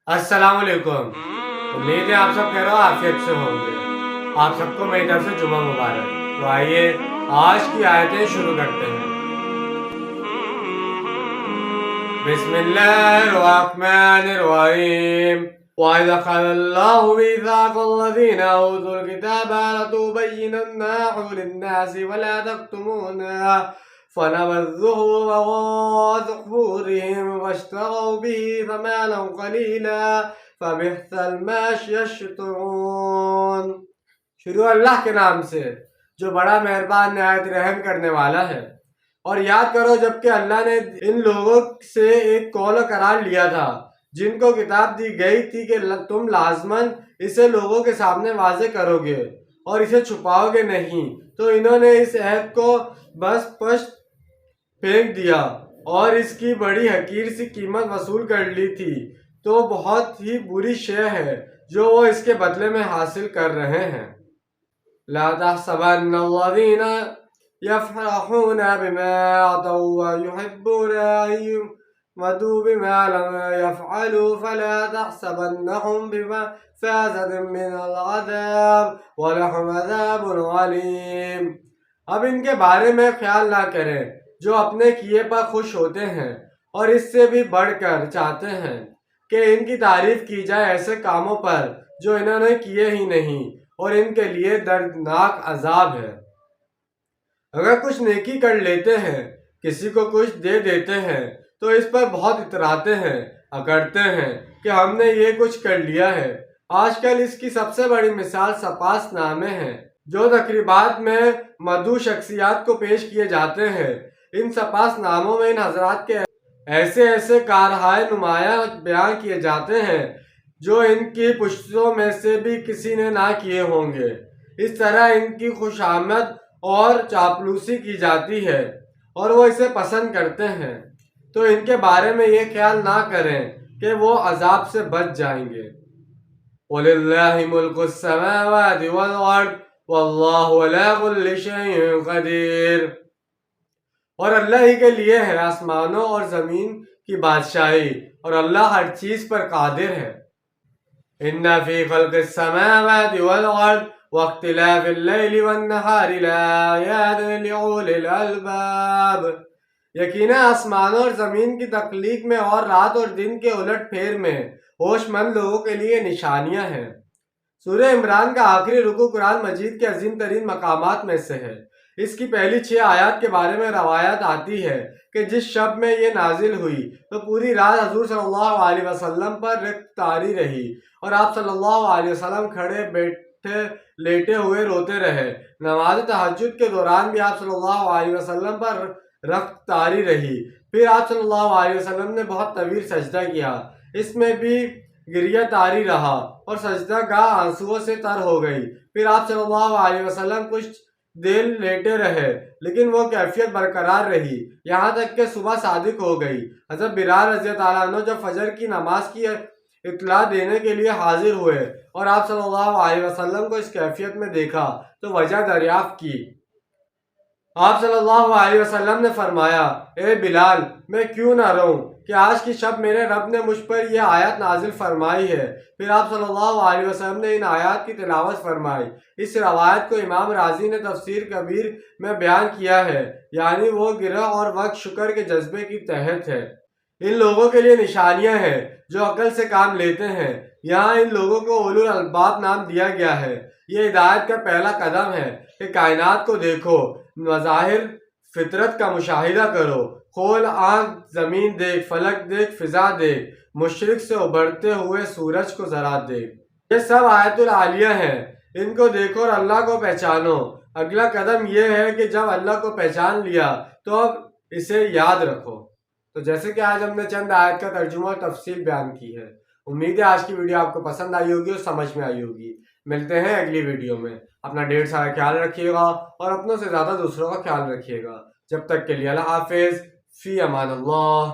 السلام علیکم۔ امید ہے آپ سب خیر و عافیت سے ہوں گے۔ آپ سب کو میری طرف سے جمعہ مبارک۔ تو آئیے آج کی آیتیں شروع کرتے ہیں۔ بسم اللہ الرحمن الرحیم۔ وَإِذْ أَخَذَ اللَّهُ مِيثَاقَ الَّذِينَ أُوتُوا الْكِتَابَ لَتُبَيِّنُنَّهُ لِلنَّاسِ وَلَا تَكْتُمُونَهُ فَنَبَذُوهُ وَرَاءَ ظُهُورِهِمْ وَاشْتَرَوْا بِهِ ثَمَنًا قَلِيلًا فَبِئْسَ مَا يَشْتَرُونَ۔ شروع اللہ کے نام سے جو بڑا مہربان نہایت رحم کرنے والا ہے۔ اور یاد کرو جب کہ اللہ نے ان لوگوں سے ایک قول و قرار لیا تھا جن کو کتاب دی گئی تھی کہ تم لازماً اسے لوگوں کے سامنے واضح کرو گے اور اسے چھپاؤ گے نہیں، تو انہوں نے اس عہد کو بس پشت پھینک دیا اور اس کی بڑی حقیر سی قیمت وصول کر لی تھی، تو بہت ہی بری شے ہے جو وہ اس کے بدلے میں حاصل کر رہے ہیں۔ لا تحسبن الذین يفرحون بما أتوا ويحبون أن يحمدوا بما لم يفعلوا فلا تحسبنهم بمفازة من العذاب ولهم عذاب عليم۔ اب ان کے بارے میں خیال نہ کریں جو اپنے کیے پر خوش ہوتے ہیں اور اس سے بھی بڑھ کر چاہتے ہیں کہ ان کی تعریف کی جائے ایسے کاموں پر جو انہوں نے کیے ہی نہیں، اور ان کے لیے دردناک عذاب ہے۔ اگر کچھ نیکی کر لیتے ہیں، کسی کو کچھ دے دیتے ہیں تو اس پر بہت اتراتے ہیں، اکڑتے ہیں کہ ہم نے یہ کچھ کر لیا ہے۔ آج کل اس کی سب سے بڑی مثال سپاس نامے ہیں جو تقریبات میں مدعو شخصیات کو پیش کیے جاتے ہیں۔ ان سپاس ناموں میں ان حضرات کے ایسے کارہائے نمایاں بیان کیے جاتے ہیں جو ان کی پشتوں میں سے بھی کسی نے نہ کیے ہوں گے۔ اس طرح ان کی خوشامد اور چاپلوسی کی جاتی ہے اور وہ اسے پسند کرتے ہیں، تو ان کے بارے میں یہ خیال نہ کریں کہ وہ عذاب سے بچ جائیں گے۔ وَلِلَّهِ مُلْكُ السَّمَاوَاتِ وَالْأَرْضِ وَاللَّهُ عَلَىٰ كُلِّ شَيْءٍ قَدِيرٌ۔ اور اللہ ہی کے لیے ہے آسمانوں اور زمین کی بادشاہی، اور اللہ ہر چیز پر قادر ہے۔ إِنَّ فِي خَلْقِ السَّمَاوَاتِ وَالْأَرْضِ وَاخْتِلَافِ اللَّيْلِ وَالنَّهَارِ لَآيَاتٍ لِأُولِي الْأَلْبَابِ۔ یقیناً آسمانوں اور زمین کی تخلیق میں اور رات اور دن کے الٹ پھیر میں ہوش مند لوگوں کے لیے نشانیاں ہیں۔ سورہ عمران کا آخری رکوع قرآن مجید کے عظیم ترین مقامات میں سے ہے۔ اس کی پہلی 6 آیات کے بارے میں روایت آتی ہے کہ جس شب میں یہ نازل ہوئی تو پوری رات حضور صلی اللہ علیہ وسلم پر رخت طاری رہی، اور آپ صلی اللہ علیہ وسلم کھڑے بیٹھے لیٹے ہوئے روتے رہے۔ نماز تہجد کے دوران بھی آپ صلی اللہ علیہ وسلم پر رخت طاری رہی۔ پھر آپ صلی اللہ علیہ وسلم نے بہت طویل سجدہ کیا، اس میں بھی گریہ طاری رہا اور سجدہ گاہ آنسوؤں سے تر ہو گئی۔ پھر آپ صلی اللہ علیہ وسلم کچھ دیر لیٹے رہے، لیکن وہ کیفیت برقرار رہی یہاں تک کہ صبح صادق ہو گئی۔ حضرت بلال رضی اللہ عنہ جب فجر کی نماز کی اطلاع دینے کے لیے حاضر ہوئے اور آپ صلی اللہ علیہ وسلم کو اس کیفیت میں دیکھا تو وجہ دریافت کی۔ آپ صلی اللہ علیہ وسلم نے فرمایا، اے بلال، میں کیوں نہ رہوں کہ آج کی شب میرے رب نے مجھ پر یہ آیت نازل فرمائی ہے۔ پھر آپ صلی اللہ علیہ وسلم نے ان آیات کی تلاوت فرمائی۔ اس روایت کو امام رازی نے تفسیر کبیر میں بیان کیا ہے، یعنی وہ گرہ اور وقت شکر کے جذبے کی تحت ہے۔ ان لوگوں کے لیے نشانیاں ہیں جو عقل سے کام لیتے ہیں۔ یہاں ان لوگوں کو اولو الالباب نام دیا گیا ہے۔ یہ ہدایت کا پہلا قدم ہے کہ کائنات کو دیکھو، مظاہر فطرت کا مشاہدہ کرو، کھول آنکھ، زمین دیکھ، فلک دیکھ، فضا دیکھ، مشرق سے ابھرتے ہوئے سورج کو ذرا دیکھ۔ یہ سب آیت العالیہ ہیں، ان کو دیکھو اور اللہ کو پہچانو۔ اگلا قدم یہ ہے کہ جب اللہ کو پہچان لیا تو اب اسے یاد رکھو۔ تو جیسے کہ آج ہم نے چند آیت کا ترجمہ اور تفصیل بیان کی ہے۔ امید ہے آج کی ویڈیو آپ کو پسند آئی ہوگی اور سمجھ میں آئی ہوگی۔ ملتے ہیں اگلی ویڈیو میں۔ اپنا ڈھیر سارا خیال رکھیے گا اور اپنوں سے زیادہ دوسروں کا خیال رکھیے گا۔ جب تک کے لیے اللہ حافظ، فی امان اللہ۔